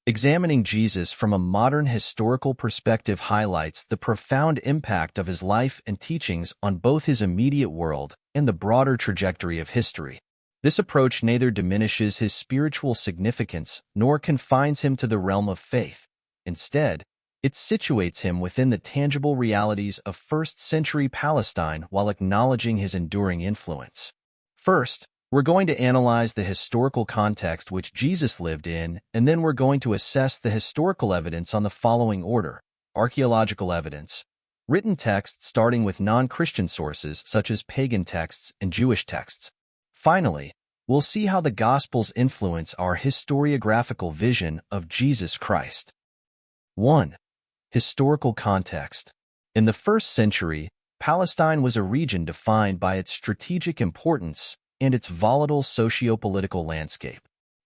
Examining Jesus from a modern historical perspective highlights the profound impact of his life and teachings on both his immediate world and the broader trajectory of history. This approach neither diminishes his spiritual significance nor confines him to the realm of faith. Instead, it situates him within the tangible realities of first-century Palestine while acknowledging his enduring influence. First, we're going to analyze the historical context which Jesus lived in, and then we're going to assess the historical evidence on the following order: archaeological evidence, written texts starting with non-Christian sources such as pagan texts and Jewish texts. Finally, we'll see how the Gospels influence our historiographical vision of Jesus Christ. 1. Historical context. In the first century, Palestine was a region defined by its strategic importance and its volatile socio-political landscape.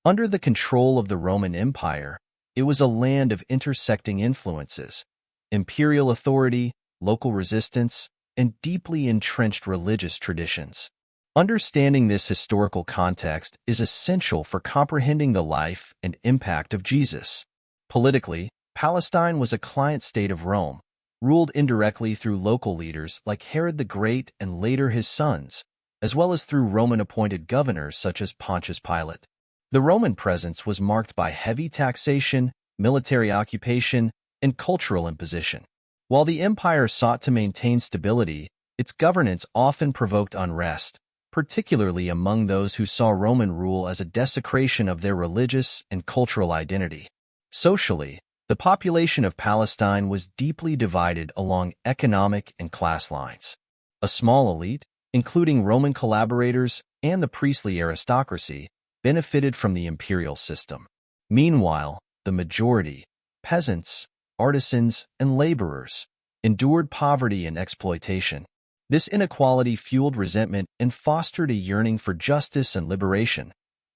Under the control of the Roman Empire, it was a land of intersecting influences: imperial authority, local resistance, and deeply entrenched religious traditions. Understanding this historical context is essential for comprehending the life and impact of Jesus. Politically, Palestine was a client state of Rome, ruled indirectly through local leaders like Herod the Great and later his sons, as well as through Roman-appointed governors such as Pontius Pilate. The Roman presence was marked by heavy taxation, military occupation, and cultural imposition. While the empire sought to maintain stability, its governance often provoked unrest, particularly among those who saw Roman rule as a desecration of their religious and cultural identity. Socially, the population of Palestine was deeply divided along economic and class lines. A small elite, including Roman collaborators and the priestly aristocracy, benefited from the imperial system. Meanwhile, the majority, peasants, artisans, and laborers, endured poverty and exploitation. This inequality fueled resentment and fostered a yearning for justice and liberation,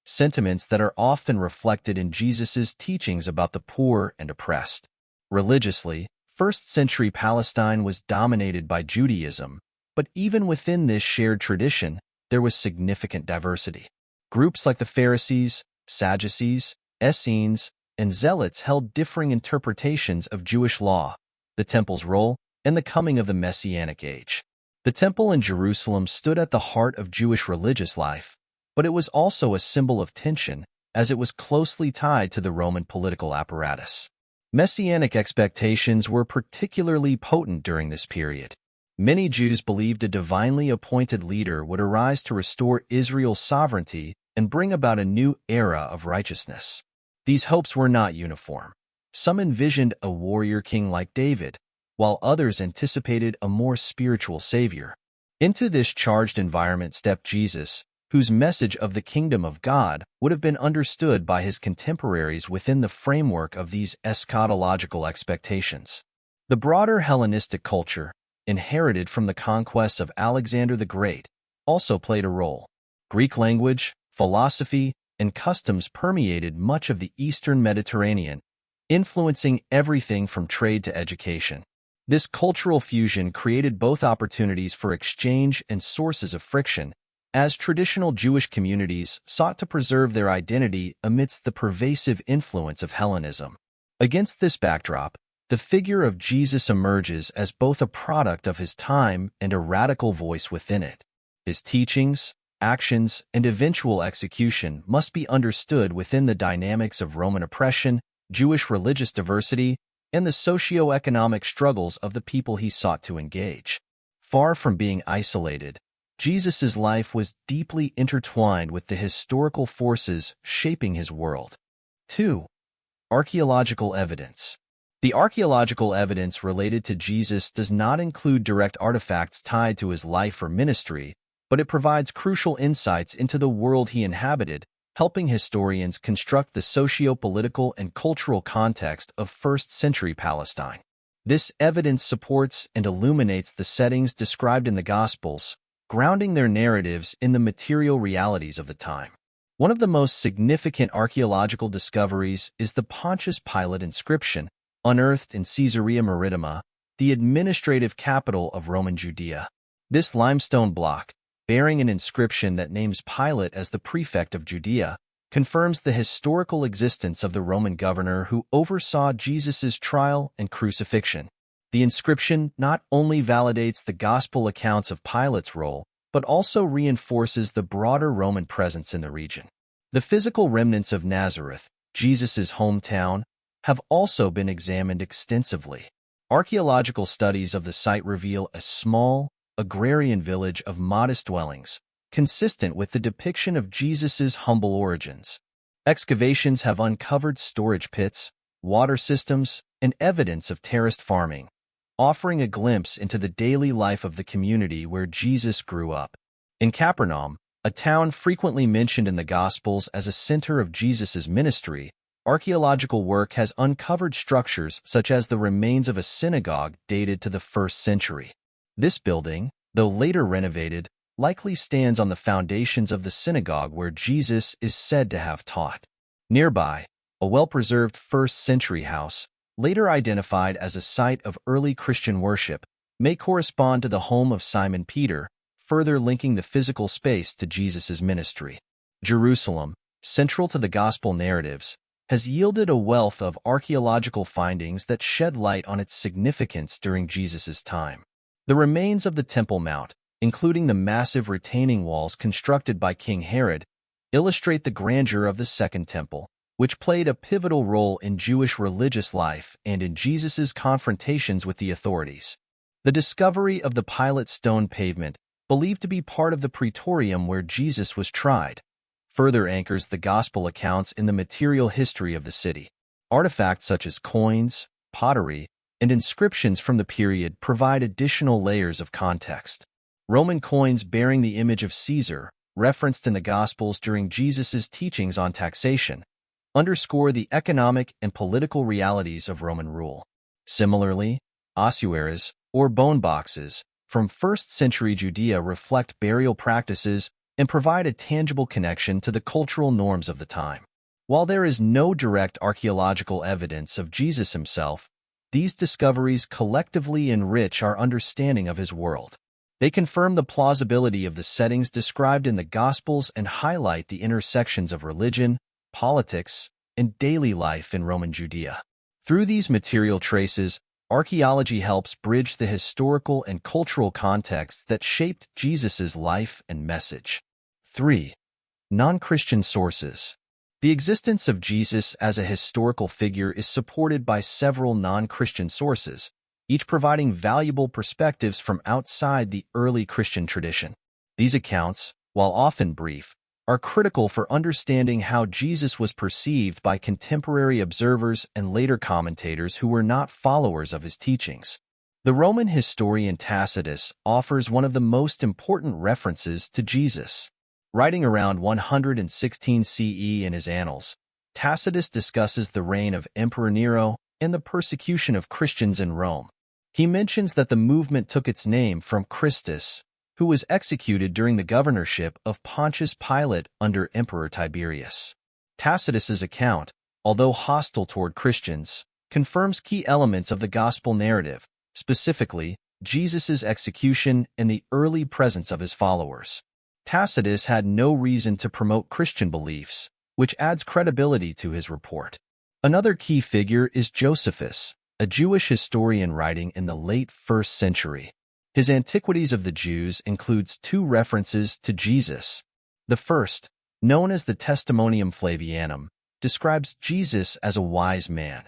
sentiments that are often reflected in Jesus' teachings about the poor and oppressed. Religiously, first-century Palestine was dominated by Judaism, but even within this shared tradition, there was significant diversity. Groups like the Pharisees, Sadducees, Essenes, and Zealots held differing interpretations of Jewish law, the temple's role, and the coming of the Messianic age. The temple in Jerusalem stood at the heart of Jewish religious life, but it was also a symbol of tension, as it was closely tied to the Roman political apparatus. Messianic expectations were particularly potent during this period. Many Jews believed a divinely appointed leader would arise to restore Israel's sovereignty and bring about a new era of righteousness. These hopes were not uniform. Some envisioned a warrior king like David, while others anticipated a more spiritual savior. Into this charged environment stepped Jesus, whose message of the kingdom of God would have been understood by his contemporaries within the framework of these eschatological expectations. The broader Hellenistic culture, inherited from the conquests of Alexander the Great, also played a role. Greek language, philosophy, and customs permeated much of the Eastern Mediterranean, influencing everything from trade to education. This cultural fusion created both opportunities for exchange and sources of friction, as traditional Jewish communities sought to preserve their identity amidst the pervasive influence of Hellenism. Against this backdrop, the figure of Jesus emerges as both a product of his time and a radical voice within it. His teachings, actions, and eventual execution must be understood within the dynamics of Roman oppression, Jewish religious diversity, and the socio-economic struggles of the people he sought to engage. Far from being isolated, Jesus' life was deeply intertwined with the historical forces shaping his world. 2. Archaeological evidence. The archaeological evidence related to Jesus does not include direct artifacts tied to his life or ministry, but it provides crucial insights into the world he inhabited, helping historians construct the socio-political and cultural context of first-century Palestine. This evidence supports and illuminates the settings described in the Gospels, grounding their narratives in the material realities of the time. One of the most significant archaeological discoveries is the Pontius Pilate inscription, unearthed in Caesarea Maritima, the administrative capital of Roman Judea. This limestone block, bearing an inscription that names Pilate as the prefect of Judea, confirms the historical existence of the Roman governor who oversaw Jesus' trial and crucifixion. The inscription not only validates the gospel accounts of Pilate's role, but also reinforces the broader Roman presence in the region. The physical remnants of Nazareth, Jesus' hometown, have also been examined extensively. Archaeological studies of the site reveal a small, agrarian village of modest dwellings, consistent with the depiction of Jesus' humble origins. Excavations have uncovered storage pits, water systems, and evidence of terraced farming, offering a glimpse into the daily life of the community where Jesus grew up. In Capernaum, a town frequently mentioned in the Gospels as a center of Jesus' ministry, archaeological work has uncovered structures such as the remains of a synagogue dated to the 1st century. This building, though later renovated, likely stands on the foundations of the synagogue where Jesus is said to have taught. Nearby, a well-preserved 1st century house, later identified as a site of early Christian worship, may correspond to the home of Simon Peter, further linking the physical space to Jesus' ministry. Jerusalem, central to the gospel narratives, has yielded a wealth of archaeological findings that shed light on its significance during Jesus' time. The remains of the Temple Mount, including the massive retaining walls constructed by King Herod, illustrate the grandeur of the Second Temple, which played a pivotal role in Jewish religious life and in Jesus' confrontations with the authorities. The discovery of the Pilate stone pavement, believed to be part of the Praetorium where Jesus was tried, further anchors the gospel accounts in the material history of the city. Artifacts such as coins, pottery, and inscriptions from the period provide additional layers of context. Roman coins bearing the image of Caesar, referenced in the Gospels during Jesus' teachings on taxation, underscore the economic and political realities of Roman rule. Similarly, ossuaries, or bone boxes, from 1st century Judea reflect burial practices and provide a tangible connection to the cultural norms of the time. While there is no direct archaeological evidence of Jesus himself, these discoveries collectively enrich our understanding of his world. They confirm the plausibility of the settings described in the Gospels and highlight the intersections of religion, politics, and daily life in Roman Judea. Through these material traces, archaeology helps bridge the historical and cultural contexts that shaped Jesus' life and message. 3. Non-Christian sources. The existence of Jesus as a historical figure is supported by several non-Christian sources, each providing valuable perspectives from outside the early Christian tradition. These accounts, while often brief, are critical for understanding how Jesus was perceived by contemporary observers and later commentators who were not followers of his teachings. The Roman historian Tacitus offers one of the most important references to Jesus. Writing around 116 CE in his Annals, Tacitus discusses the reign of Emperor Nero and the persecution of Christians in Rome. He mentions that the movement took its name from Christus, who was executed during the governorship of Pontius Pilate under Emperor Tiberius. Tacitus's account, although hostile toward Christians, confirms key elements of the gospel narrative, specifically Jesus' execution and the early presence of his followers. Tacitus had no reason to promote Christian beliefs, which adds credibility to his report. Another key figure is Josephus, a Jewish historian writing in the late 1st century. His Antiquities of the Jews includes 2 references to Jesus. The first, known as the Testimonium Flavianum, describes Jesus as a wise man,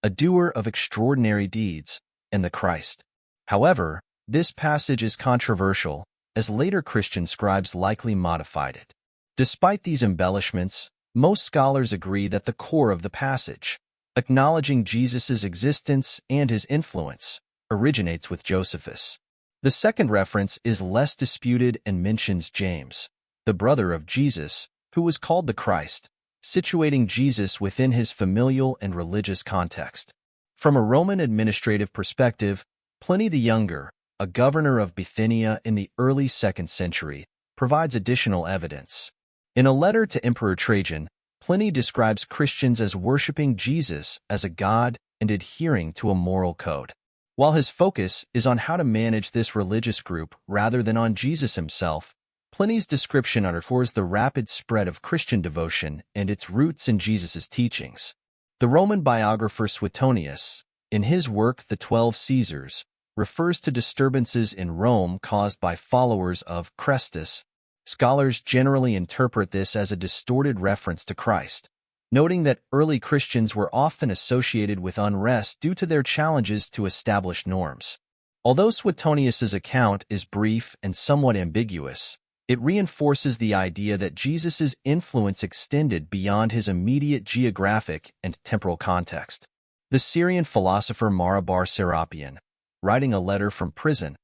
a doer of extraordinary deeds, and the Christ. However, this passage is controversial, as later Christian scribes likely modified it. Despite these embellishments, most scholars agree that the core of the passage, acknowledging Jesus' existence and his influence, originates with Josephus. The second reference is less disputed and mentions James, the brother of Jesus, who was called the Christ, situating Jesus within his familial and religious context. From a Roman administrative perspective, Pliny the Younger, a governor of Bithynia in the early 2nd century, provides additional evidence. In a letter to Emperor Trajan, Pliny describes Christians as worshiping Jesus as a god and adhering to a moral code. While his focus is on how to manage this religious group rather than on Jesus himself, Pliny's description underscores the rapid spread of Christian devotion and its roots in Jesus' teachings. The Roman biographer Suetonius, in his work The 12 Caesars, refers to disturbances in Rome caused by followers of Christus. Scholars generally interpret this as a distorted reference to Christ, noting that early Christians were often associated with unrest due to their challenges to established norms. Although Suetonius's account is brief and somewhat ambiguous, it reinforces the idea that Jesus' influence extended beyond his immediate geographic and temporal context. The Syrian philosopher Mara bar Serapion, writing a letter from prison,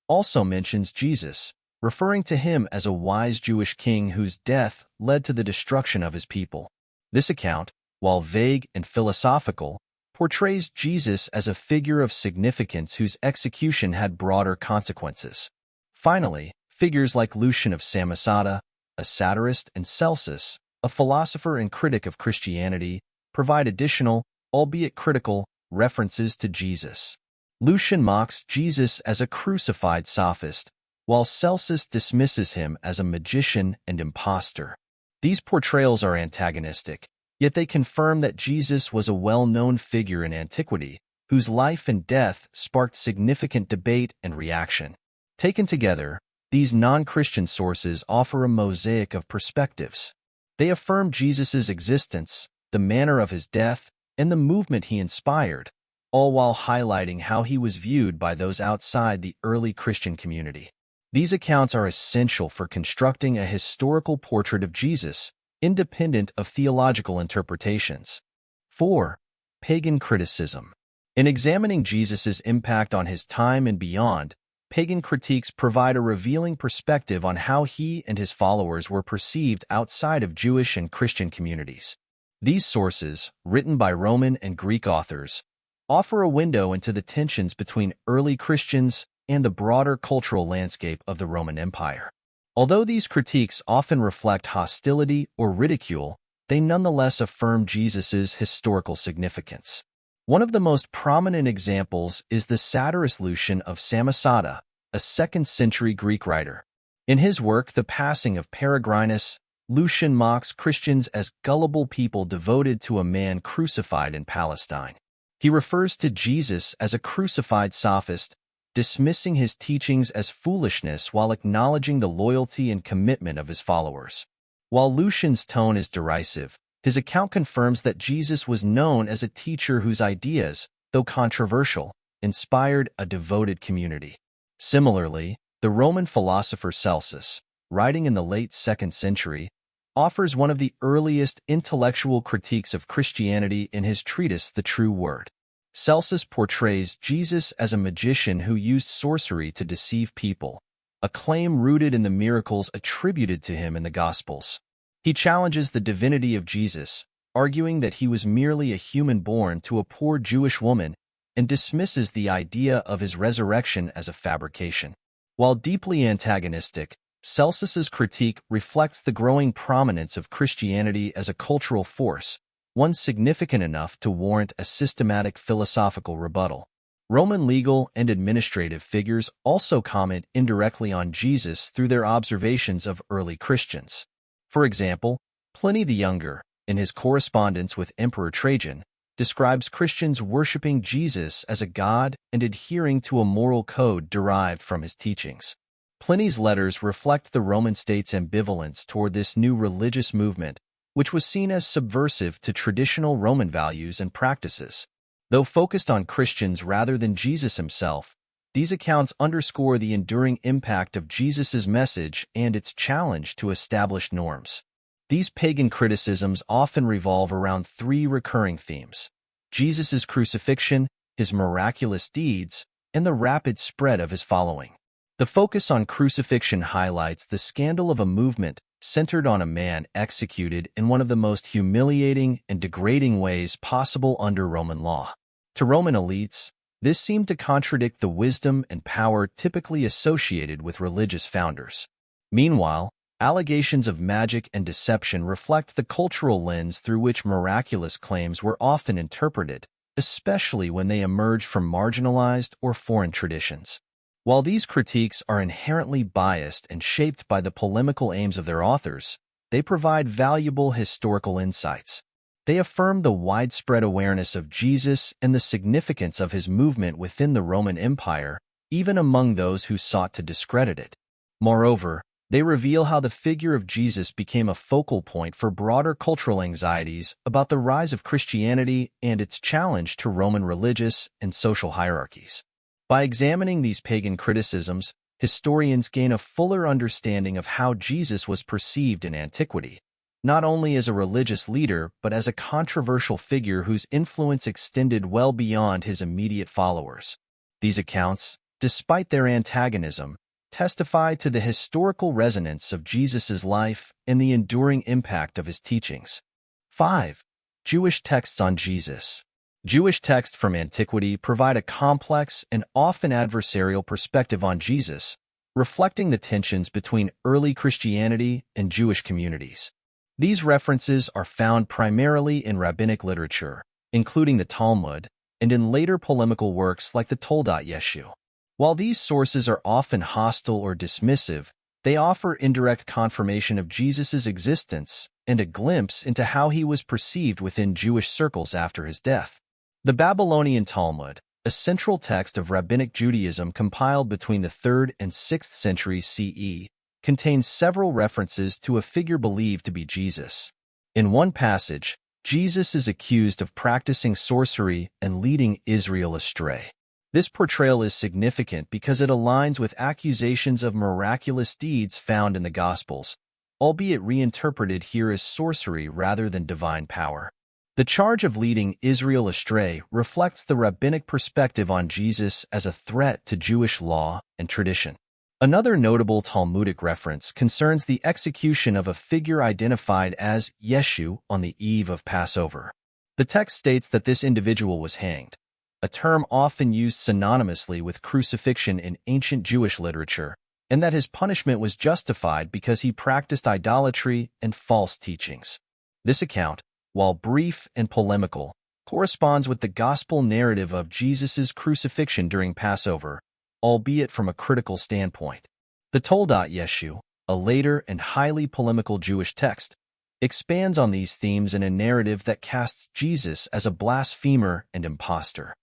also mentions Jesus, referring to him as a wise Jewish king whose death led to the destruction of his people. This account, while vague and philosophical, portrays Jesus as a figure of significance whose execution had broader consequences. Finally, figures like Lucian of Samosata, a satirist, and Celsus, a philosopher and critic of Christianity, provide additional, albeit critical, references to Jesus. Lucian mocks Jesus as a crucified sophist, while Celsus dismisses him as a magician and impostor. These portrayals are antagonistic, yet they confirm that Jesus was a well-known figure in antiquity, whose life and death sparked significant debate and reaction. Taken together, these non-Christian sources offer a mosaic of perspectives. They affirm Jesus' existence, the manner of his death, and the movement he inspired, all while highlighting how he was viewed by those outside the early Christian community. These accounts are essential for constructing a historical portrait of Jesus, independent of theological interpretations. 4. Pagan criticism. In examining Jesus' impact on his time and beyond, pagan critiques provide a revealing perspective on how he and his followers were perceived outside of Jewish and Christian communities. These sources, written by Roman and Greek authors, offer a window into the tensions between early Christians and the broader cultural landscape of the Roman Empire. Although these critiques often reflect hostility or ridicule, they nonetheless affirm Jesus' historical significance. One of the most prominent examples is the satirist Lucian of Samosata, a 2nd-century Greek writer. In his work The Passing of Peregrinus, Lucian mocks Christians as gullible people devoted to a man crucified in Palestine. He refers to Jesus as a crucified sophist, dismissing his teachings as foolishness while acknowledging the loyalty and commitment of his followers. While Lucian's tone is derisive, his account confirms that Jesus was known as a teacher whose ideas, though controversial, inspired a devoted community. Similarly, the Roman philosopher Celsus, writing in the late 2nd century, offers one of the earliest intellectual critiques of Christianity in his treatise The True Word. Celsus portrays Jesus as a magician who used sorcery to deceive people, a claim rooted in the miracles attributed to him in the Gospels. He challenges the divinity of Jesus, arguing that he was merely a human born to a poor Jewish woman, and dismisses the idea of his resurrection as a fabrication. While deeply antagonistic, Celsus's critique reflects the growing prominence of Christianity as a cultural force, one significant enough to warrant a systematic philosophical rebuttal. Roman legal and administrative figures also comment indirectly on Jesus through their observations of early Christians. For example, Pliny the Younger, in his correspondence with Emperor Trajan, describes Christians worshiping Jesus as a god and adhering to a moral code derived from his teachings. Pliny's letters reflect the Roman state's ambivalence toward this new religious movement, which was seen as subversive to traditional Roman values and practices. Though focused on Christians rather than Jesus himself, these accounts underscore the enduring impact of Jesus' message and its challenge to established norms. These pagan criticisms often revolve around 3 recurring themes: Jesus' crucifixion, his miraculous deeds, and the rapid spread of his following. The focus on crucifixion highlights the scandal of a movement centered on a man executed in one of the most humiliating and degrading ways possible under Roman law. To Roman elites, this seemed to contradict the wisdom and power typically associated with religious founders. Meanwhile, allegations of magic and deception reflect the cultural lens through which miraculous claims were often interpreted, especially when they emerge from marginalized or foreign traditions. While these critiques are inherently biased and shaped by the polemical aims of their authors, they provide valuable historical insights. They affirm the widespread awareness of Jesus and the significance of his movement within the Roman Empire, even among those who sought to discredit it. Moreover, they reveal how the figure of Jesus became a focal point for broader cultural anxieties about the rise of Christianity and its challenge to Roman religious and social hierarchies. By examining these pagan criticisms, historians gain a fuller understanding of how Jesus was perceived in antiquity, not only as a religious leader but as a controversial figure whose influence extended well beyond his immediate followers. These accounts, despite their antagonism, testify to the historical resonance of Jesus' life and the enduring impact of his teachings. 5. Jewish texts on Jesus. Jewish texts from antiquity provide a complex and often adversarial perspective on Jesus, reflecting the tensions between early Christianity and Jewish communities. These references are found primarily in rabbinic literature, including the Talmud, and in later polemical works like the Toldat Yeshu. While these sources are often hostile or dismissive, they offer indirect confirmation of Jesus' existence and a glimpse into how he was perceived within Jewish circles after his death. The Babylonian Talmud, a central text of rabbinic Judaism compiled between the 3rd and 6th centuries CE, contains several references to a figure believed to be Jesus. In one passage, Jesus is accused of practicing sorcery and leading Israel astray. This portrayal is significant because it aligns with accusations of miraculous deeds found in the Gospels, albeit reinterpreted here as sorcery rather than divine power. The charge of leading Israel astray reflects the rabbinic perspective on Jesus as a threat to Jewish law and tradition. Another notable Talmudic reference concerns the execution of a figure identified as Yeshu on the eve of Passover. The text states that this individual was hanged, a term often used synonymously with crucifixion in ancient Jewish literature, and that his punishment was justified because he practiced idolatry and false teachings. This account, while brief and polemical, corresponds with the gospel narrative of Jesus' crucifixion during Passover, albeit from a critical standpoint. The Toldat Yeshu, a later and highly polemical Jewish text, expands on these themes in a narrative that casts Jesus as a blasphemer and impostor.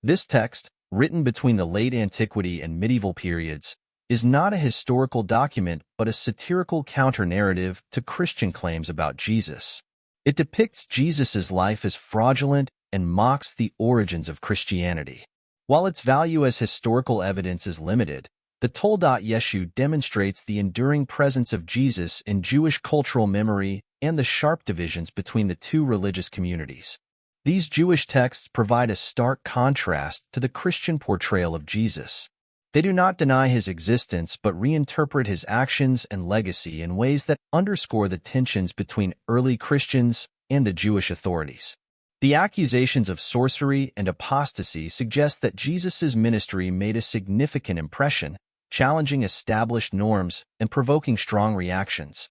This text, written between the late antiquity and medieval periods, is not a historical document but a satirical counter-narrative to Christian claims about Jesus. It depicts Jesus' life as fraudulent and mocks the origins of Christianity. While its value as historical evidence is limited, the Toldat Yeshu demonstrates the enduring presence of Jesus in Jewish cultural memory and the sharp divisions between the two religious communities. These Jewish texts provide a stark contrast to the Christian portrayal of Jesus. They do not deny his existence but reinterpret his actions and legacy in ways that underscore the tensions between early Christians and the Jewish authorities. The accusations of sorcery and apostasy suggest that Jesus' ministry made a significant impression, challenging established norms and provoking strong reactions.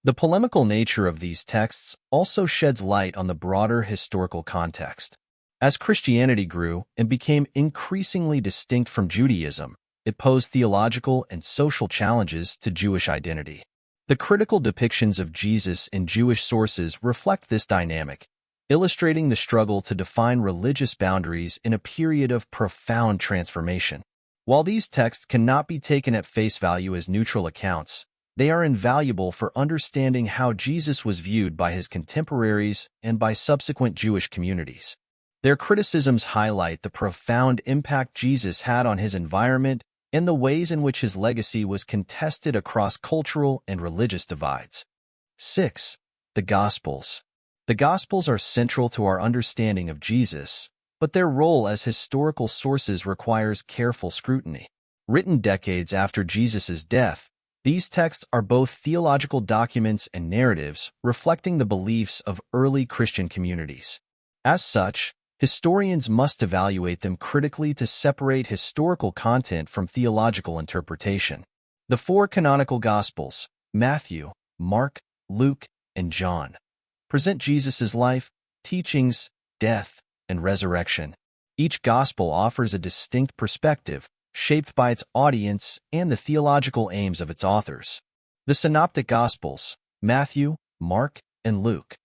The polemical nature of these texts also sheds light on the broader historical context. As Christianity grew and became increasingly distinct from Judaism, it posed theological and social challenges to Jewish identity. The critical depictions of Jesus in Jewish sources reflect this dynamic, illustrating the struggle to define religious boundaries in a period of profound transformation. While these texts cannot be taken at face value as neutral accounts, they are invaluable for understanding how Jesus was viewed by his contemporaries and by subsequent Jewish communities. Their criticisms highlight the profound impact Jesus had on his environment and the ways in which his legacy was contested across cultural and religious divides. 6. The Gospels. The Gospels are central to our understanding of Jesus, but their role as historical sources requires careful scrutiny. Written decades after Jesus' death, these texts are both theological documents and narratives reflecting the beliefs of early Christian communities. As such, historians must evaluate them critically to separate historical content from theological interpretation. The four canonical Gospels, Matthew, Mark, Luke, and John, present Jesus' life, teachings, death, and resurrection. Each Gospel offers a distinct perspective, shaped by its audience and the theological aims of its authors. The Synoptic Gospels, Matthew, Mark, and Luke,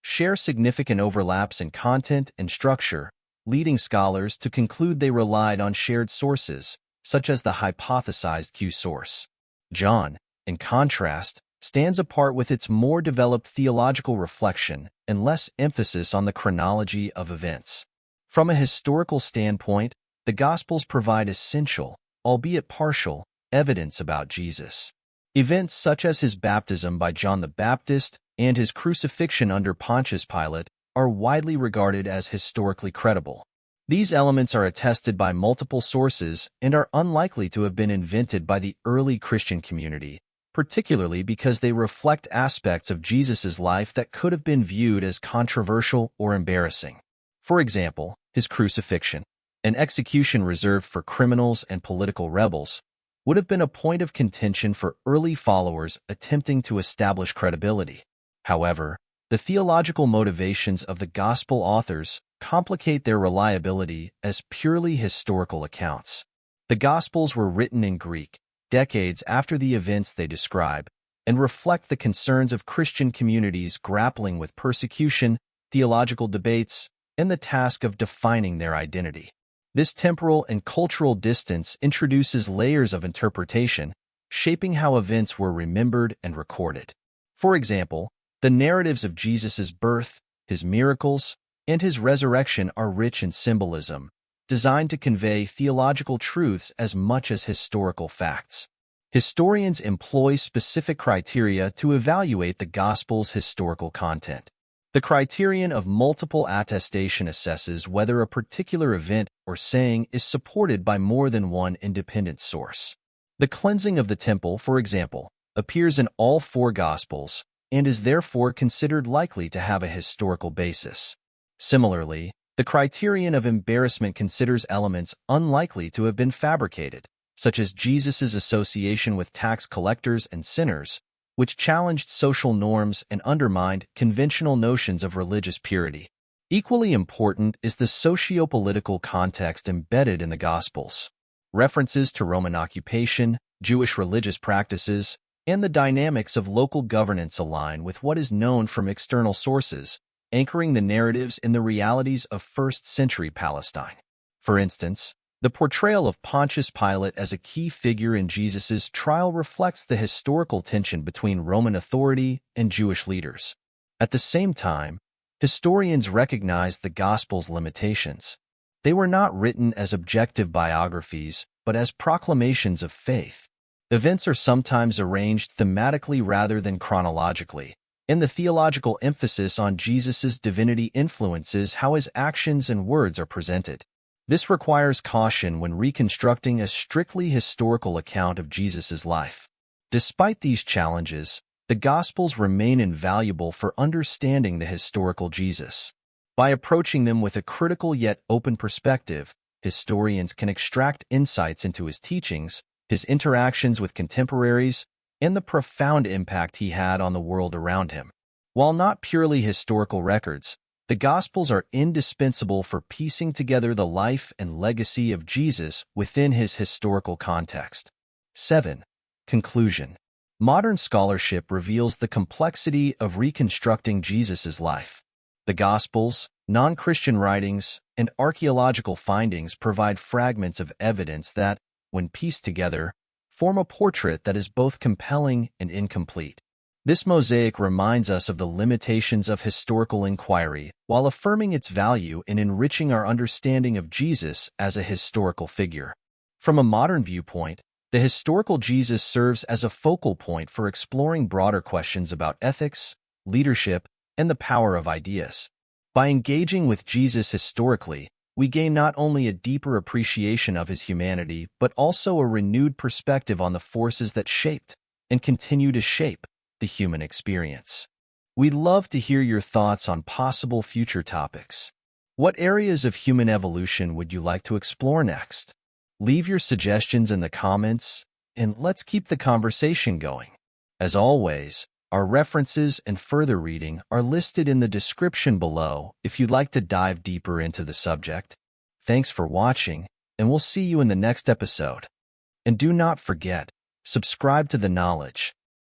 share significant overlaps in content and structure, leading scholars to conclude they relied on shared sources, such as the hypothesized Q source. John, in contrast, stands apart with its more developed theological reflection and less emphasis on the chronology of events. From a historical standpoint, the Gospels provide essential, albeit partial, evidence about Jesus. Events such as his baptism by John the Baptist and his crucifixion under Pontius Pilate are widely regarded as historically credible. These elements are attested by multiple sources and are unlikely to have been invented by the early Christian community, particularly because they reflect aspects of Jesus' life that could have been viewed as controversial or embarrassing. For example, his crucifixion, an execution reserved for criminals and political rebels, would have been a point of contention for early followers attempting to establish credibility. However, the theological motivations of the Gospel authors complicate their reliability as purely historical accounts. The Gospels were written in Greek, decades after the events they describe, and reflect the concerns of Christian communities grappling with persecution, theological debates, and the task of defining their identity. This temporal and cultural distance introduces layers of interpretation, shaping how events were remembered and recorded. For example, the narratives of Jesus' birth, his miracles, and his resurrection are rich in symbolism, designed to convey theological truths as much as historical facts. Historians employ specific criteria to evaluate the Gospel's historical content. The criterion of multiple attestation assesses whether a particular event or saying is supported by more than one independent source. The cleansing of the temple, for example, appears in all four Gospels and is therefore considered likely to have a historical basis. Similarly, the criterion of embarrassment considers elements unlikely to have been fabricated, such as Jesus' association with tax collectors and sinners, which challenged social norms and undermined conventional notions of religious purity. Equally important is the socio-political context embedded in the Gospels. References to Roman occupation, Jewish religious practices, and the dynamics of local governance align with what is known from external sources, anchoring the narratives in the realities of first-century Palestine. For instance, the portrayal of Pontius Pilate as a key figure in Jesus' trial reflects the historical tension between Roman authority and Jewish leaders. At the same time, historians recognize the Gospel's limitations. They were not written as objective biographies, but as proclamations of faith. Events are sometimes arranged thematically rather than chronologically, and the theological emphasis on Jesus' divinity influences how his actions and words are presented. This requires caution when reconstructing a strictly historical account of Jesus' life. Despite these challenges, the Gospels remain invaluable for understanding the historical Jesus. By approaching them with a critical yet open perspective, historians can extract insights into his teachings, his interactions with contemporaries, and the profound impact he had on the world around him. While not purely historical records, the Gospels are indispensable for piecing together the life and legacy of Jesus within his historical context. 7. Conclusion. Modern scholarship reveals the complexity of reconstructing Jesus' life. The Gospels, non-Christian writings, and archaeological findings provide fragments of evidence that, when pieced together, form a portrait that is both compelling and incomplete. This mosaic reminds us of the limitations of historical inquiry while affirming its value in enriching our understanding of Jesus as a historical figure. From a modern viewpoint, the historical Jesus serves as a focal point for exploring broader questions about ethics, leadership, and the power of ideas. By engaging with Jesus historically, we gain not only a deeper appreciation of his humanity, but also a renewed perspective on the forces that shaped and continue to shape the human experience. We'd love to hear your thoughts on possible future topics. What areas of human evolution would you like to explore next? Leave your suggestions in the comments, and let's keep the conversation going. As always, our references and further reading are listed in the description below if you'd like to dive deeper into the subject. Thanks for watching, and we'll see you in the next episode. And do not forget, subscribe to the knowledge.